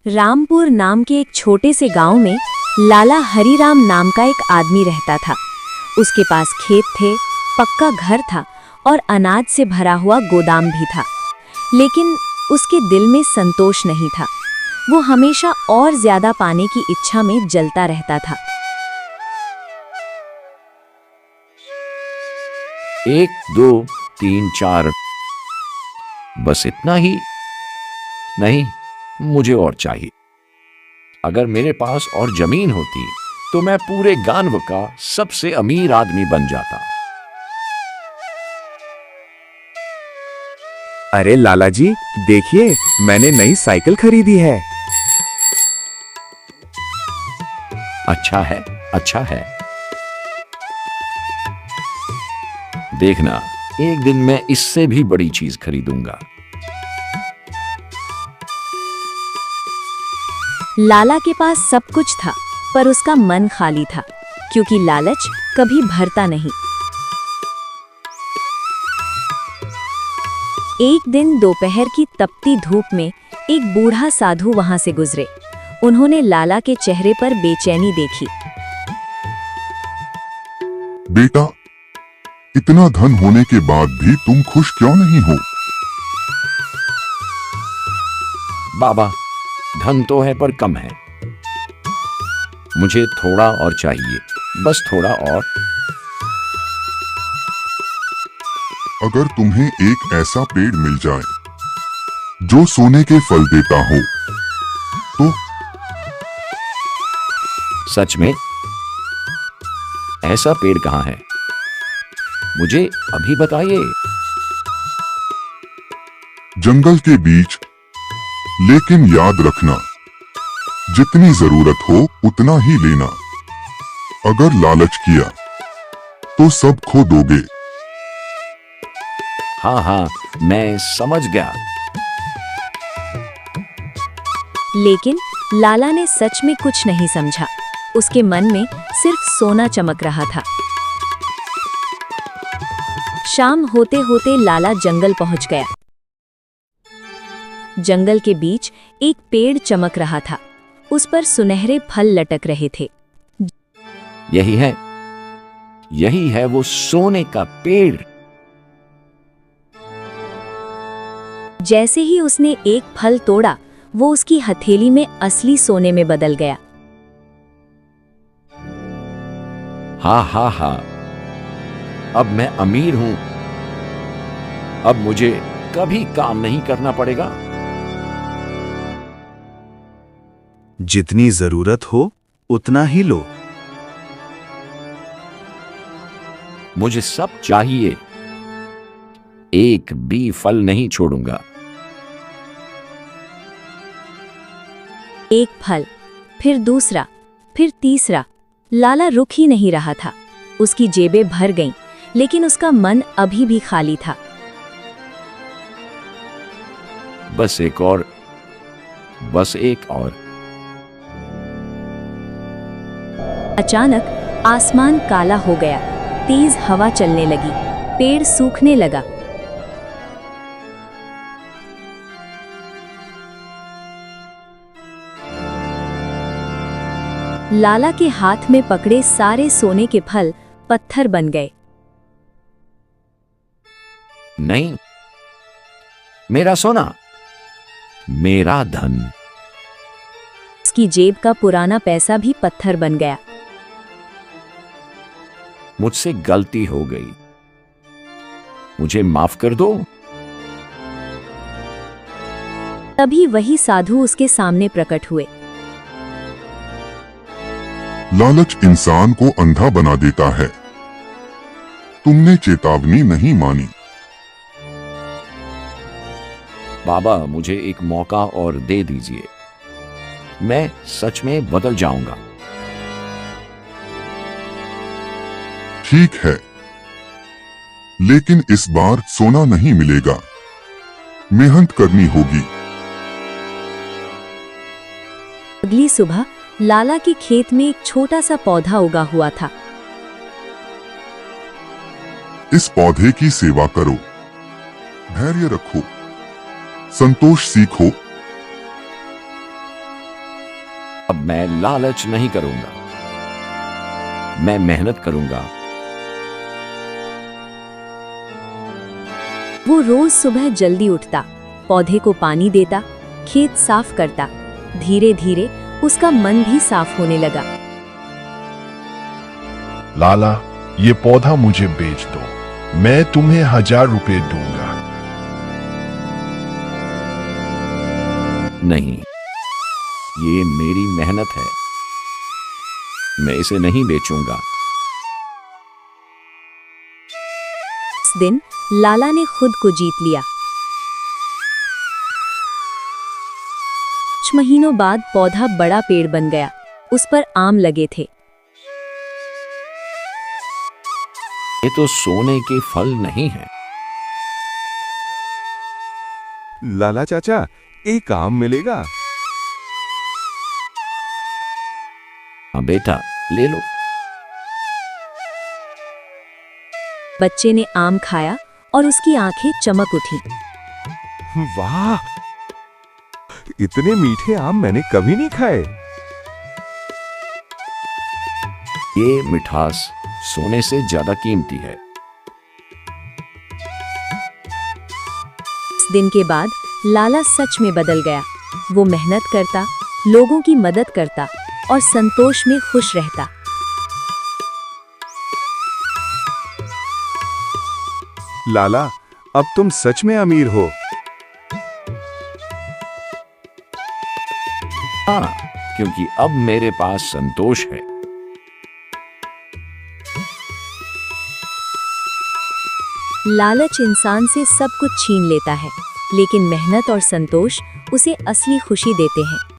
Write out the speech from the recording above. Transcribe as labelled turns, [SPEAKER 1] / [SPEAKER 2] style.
[SPEAKER 1] रामपुर नाम के एक छोटे से गांव में लाला हरिराम नाम का एक आदमी रहता था। उसके पास खेत थे, पक्का घर था और अनाज से भरा हुआ गोदाम भी था। लेकिन उसके दिल में संतोष नहीं था। वो हमेशा और ज्यादा पाने की इच्छा में जलता रहता था।
[SPEAKER 2] 1 2 3 4 बस इतना ही? नहीं, मुझे और चाहिए। अगर मेरे पास और जमीन होती तो मैं पूरे गांव का सबसे अमीर आदमी बन जाता।
[SPEAKER 3] अरे लाला जी, देखिए मैंने नई साइकिल खरीदी है।
[SPEAKER 2] अच्छा है, अच्छा है। देखना, एक दिन मैं इससे भी बड़ी चीज खरीदूंगा।
[SPEAKER 1] लाला के पास सब कुछ था, पर उसका मन खाली था, क्योंकि लालच कभी भरता नहीं। एक दिन दोपहर की तपती धूप में एक बूढ़ा साधु वहां से गुजरे। उन्होंने लाला के चेहरे पर बेचैनी देखी।
[SPEAKER 4] बेटा, इतना धन होने के बाद भी तुम खुश क्यों नहीं हो?
[SPEAKER 2] बाबा, धन तो है पर कम है। मुझे थोड़ा और चाहिए, बस थोड़ा और।
[SPEAKER 4] अगर तुम्हें एक ऐसा पेड़ मिल जाए जो सोने के फल देता हो तो?
[SPEAKER 2] सच में? ऐसा पेड़ कहाँ है? मुझे अभी बताइए।
[SPEAKER 4] जंगल के बीच, लेकिन याद रखना, जितनी जरूरत हो उतना ही लेना। अगर लालच किया तो सब खो दोगे।
[SPEAKER 2] हाँ हाँ, मैं समझ गया।
[SPEAKER 1] लेकिन लाला ने सच में कुछ नहीं समझा। उसके मन में सिर्फ सोना चमक रहा था। शाम होते होते लाला जंगल पहुंच गया। जंगल के बीच एक पेड़ चमक रहा था। उस पर सुनहरे फल लटक रहे थे।
[SPEAKER 2] यही है वो सोने का पेड़।
[SPEAKER 1] जैसे ही उसने एक फल तोड़ा, वो उसकी हथेली में असली सोने में बदल गया।
[SPEAKER 2] हाँ हाँ हाँ, अब मैं अमीर हूं। अब मुझे कभी काम नहीं करना पड़ेगा।
[SPEAKER 3] जितनी जरूरत हो उतना ही लो।
[SPEAKER 2] मुझे सब चाहिए, एक भी फल नहीं छोड़ूंगा।
[SPEAKER 1] एक फल, फिर दूसरा, फिर तीसरा। लाला रुक ही नहीं रहा था। उसकी जेबें भर गईं, लेकिन उसका मन अभी भी खाली था।
[SPEAKER 2] बस एक और, बस एक और।
[SPEAKER 1] अचानक आसमान काला हो गया। तेज हवा चलने लगी। पेड़ सूखने लगा। लाला के हाथ में पकड़े सारे सोने के फल पत्थर बन गए।
[SPEAKER 2] नहीं, मेरा सोना, मेरा धन।
[SPEAKER 1] उसकी जेब का पुराना पैसा भी पत्थर बन गया।
[SPEAKER 2] मुझसे गलती हो गई, मुझे माफ कर दो।
[SPEAKER 1] तभी वही साधु उसके सामने प्रकट हुए।
[SPEAKER 4] लालच इंसान को अंधा बना देता है। तुमने चेतावनी नहीं मानी।
[SPEAKER 2] बाबा, मुझे एक मौका और दे दीजिए। मैं सच में बदल जाऊंगा।
[SPEAKER 4] ठीक है, लेकिन इस बार सोना नहीं मिलेगा। मेहनत करनी होगी।
[SPEAKER 1] अगली सुबह लाला के खेत में एक छोटा सा पौधा उगा हुआ था।
[SPEAKER 4] इस पौधे की सेवा करो, धैर्य रखो, संतोष सीखो
[SPEAKER 2] अब मैं लालच नहीं करूंगा, मैं मेहनत करूंगा।
[SPEAKER 1] वो रोज सुबह जल्दी उठता, पौधे को पानी देता, खेत साफ करता। धीरे धीरे उसका मन भी साफ होने लगा।
[SPEAKER 5] लाला, ये पौधा मुझे बेच दो, मैं तुम्हें 1000 रुपए दूंगा।
[SPEAKER 2] नहीं, ये मेरी मेहनत है, मैं इसे नहीं बेचूंगा।
[SPEAKER 1] उस दिन लाला ने खुद को जीत लिया। कुछ महीनों बाद पौधा बड़ा पेड़ बन गया, उस पर आम लगे थे।
[SPEAKER 2] ये तो सोने के फल नहीं है।
[SPEAKER 6] लाला चाचा, एक आम मिलेगा?
[SPEAKER 2] हाँ बेटा, ले लो।
[SPEAKER 1] बच्चे ने आम खाया और उसकी आंखें चमक उठी।
[SPEAKER 6] वाह, इतने मीठे आम मैंने कभी नहीं खाए।
[SPEAKER 2] ये मिठास सोने से ज्यादा कीमती है।
[SPEAKER 1] इस दिन के बाद लाला सच में बदल गया। वो मेहनत करता, लोगों की मदद करता और संतोष में खुश रहता।
[SPEAKER 6] लाला, अब तुम सच में अमीर हो।
[SPEAKER 2] हाँ, क्योंकि अब मेरे पास संतोष है।
[SPEAKER 1] लालच इंसान से सब कुछ छीन लेता है, लेकिन मेहनत और संतोष उसे असली खुशी देते हैं।